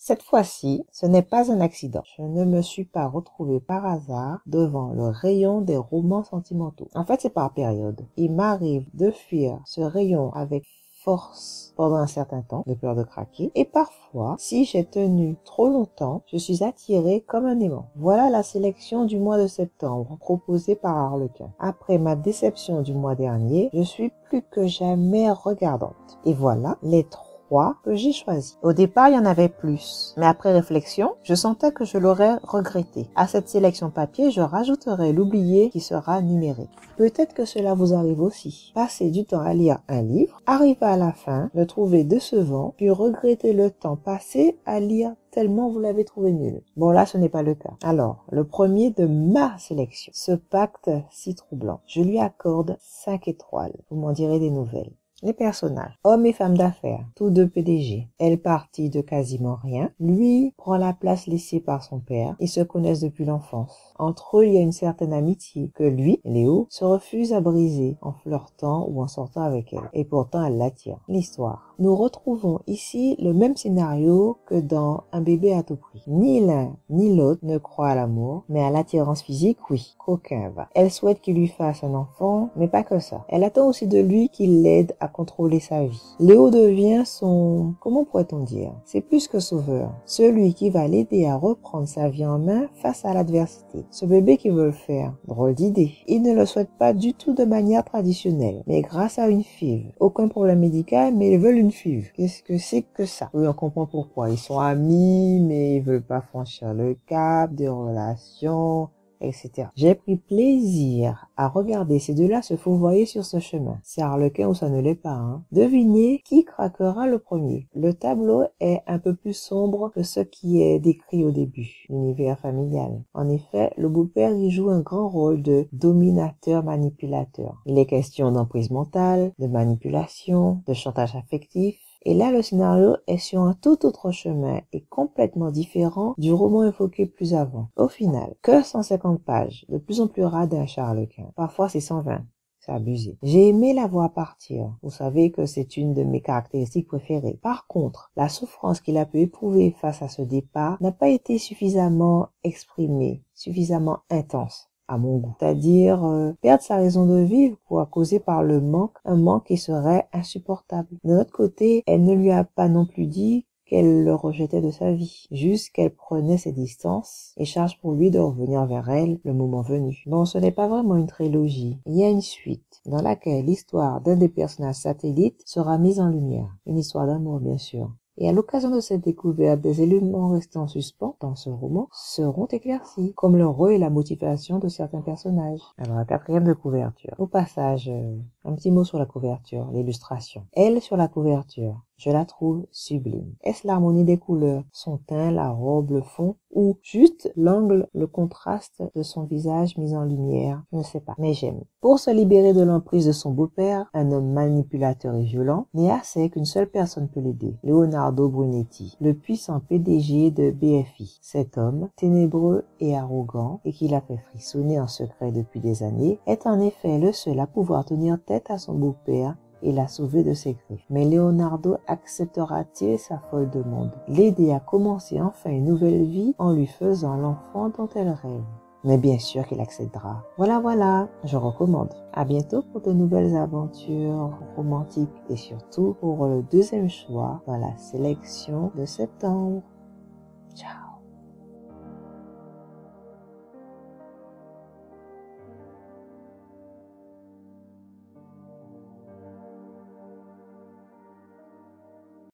Cette fois-ci, ce n'est pas un accident. Je ne me suis pas retrouvée par hasard devant le rayon des romans sentimentaux. En fait, c'est par période. Il m'arrive de fuir ce rayon avec force pendant un certain temps, de peur de craquer. Et parfois, si j'ai tenu trop longtemps, je suis attirée comme un aimant. Voilà la sélection du mois de septembre proposée par Harlequin. Après ma déception du mois dernier, je suis plus que jamais regardante. Et voilà les trois que j'ai choisi. Au départ, il y en avait plus, mais après réflexion, je sentais que je l'aurais regretté. À cette sélection papier, je rajouterai l'oublié qui sera numérique. Peut-être que cela vous arrive aussi. Passer du temps à lire un livre, arriver à la fin, le trouver décevant, puis regretter le temps passé à lire tellement vous l'avez trouvé nul. Bon, là, ce n'est pas le cas. Alors, le premier de ma sélection, ce pacte si troublant. Je lui accorde 5 étoiles. Vous m'en direz des nouvelles. Les personnages, hommes et femmes d'affaires, tous deux PDG. Elle partit de quasiment rien. Lui prend la place laissée par son père. Ils se connaissent depuis l'enfance. Entre eux, il y a une certaine amitié que lui, Léo, se refuse à briser en flirtant ou en sortant avec elle. Et pourtant, elle l'attire. L'histoire. Nous retrouvons ici le même scénario que dans Un bébé à tout prix. Ni l'un ni l'autre ne croit à l'amour, mais à l'attirance physique, oui. Qu'aucun va. Elle souhaite qu'il lui fasse un enfant, mais pas que ça. Elle attend aussi de lui qu'il l'aide à contrôler sa vie. Léo devient son... comment pourrait-on dire? C'est plus que sauveur. Celui qui va l'aider à reprendre sa vie en main face à l'adversité. Ce bébé qui veut le faire. Drôle d'idée. Il ne le souhaite pas du tout de manière traditionnelle, mais grâce à une FIV. Aucun problème médical, mais ils veulent une FIV. Qu'est-ce que c'est que ça? Oui, on comprend pourquoi. Ils sont amis, mais ils veulent pas franchir le cap des relations, etc. J'ai pris plaisir à regarder ces deux-là se fourvoyer sur ce chemin. C'est Harlequin ou ça ne l'est pas, hein. Devinez qui craquera le premier. Le tableau est un peu plus sombre que ce qui est décrit au début, l'univers familial. En effet, le beau-père y joue un grand rôle de dominateur-manipulateur. Il est question d'emprise mentale, de manipulation, de chantage affectif. Et là, le scénario est sur un tout autre chemin et complètement différent du roman évoqué plus avant. Au final, que 150 pages, de plus en plus radin chez Harlequin. Parfois, c'est 120. C'est abusé. J'ai aimé la voir partir. Vous savez que c'est une de mes caractéristiques préférées. Par contre, la souffrance qu'il a pu éprouver face à ce départ n'a pas été suffisamment exprimée, suffisamment intense à mon goût. C'est-à-dire perdre sa raison de vivre causé par le manque, un manque qui serait insupportable. De l'autre côté, elle ne lui a pas non plus dit qu'elle le rejetait de sa vie, juste qu'elle prenait ses distances et charge pour lui de revenir vers elle le moment venu. Bon, ce n'est pas vraiment une trilogie. Il y a une suite dans laquelle l'histoire d'un des personnages satellites sera mise en lumière. Une histoire d'amour, bien sûr. Et à l'occasion de cette découverte, des éléments restant en suspens dans ce roman seront éclaircis, comme le rôle et la motivation de certains personnages. Alors, la quatrième de couverture. Au passage, un petit mot sur la couverture, l'illustration. Elle, sur la couverture, je la trouve sublime. Est-ce l'harmonie des couleurs, son teint, la robe, le fond, ou juste l'angle, le contraste de son visage mis en lumière? Je ne sais pas, mais j'aime. Pour se libérer de l'emprise de son beau-père, un homme manipulateur et violent, Néa sait qu'une seule personne peut l'aider, Leonardo Brunetti, le puissant PDG de BFI. Cet homme, ténébreux et arrogant, et qui l'a fait frissonner en secret depuis des années, est en effet le seul à pouvoir tenir tête à son beau-père et la sauver de ses griffes. Mais Leonardo acceptera-t-il sa folle demande? L'aider à commencer enfin une nouvelle vie en lui faisant l'enfant dont elle rêve. Mais bien sûr qu'il acceptera. Voilà, je recommande. À bientôt pour de nouvelles aventures romantiques et surtout pour le deuxième choix dans la sélection de septembre. Ciao.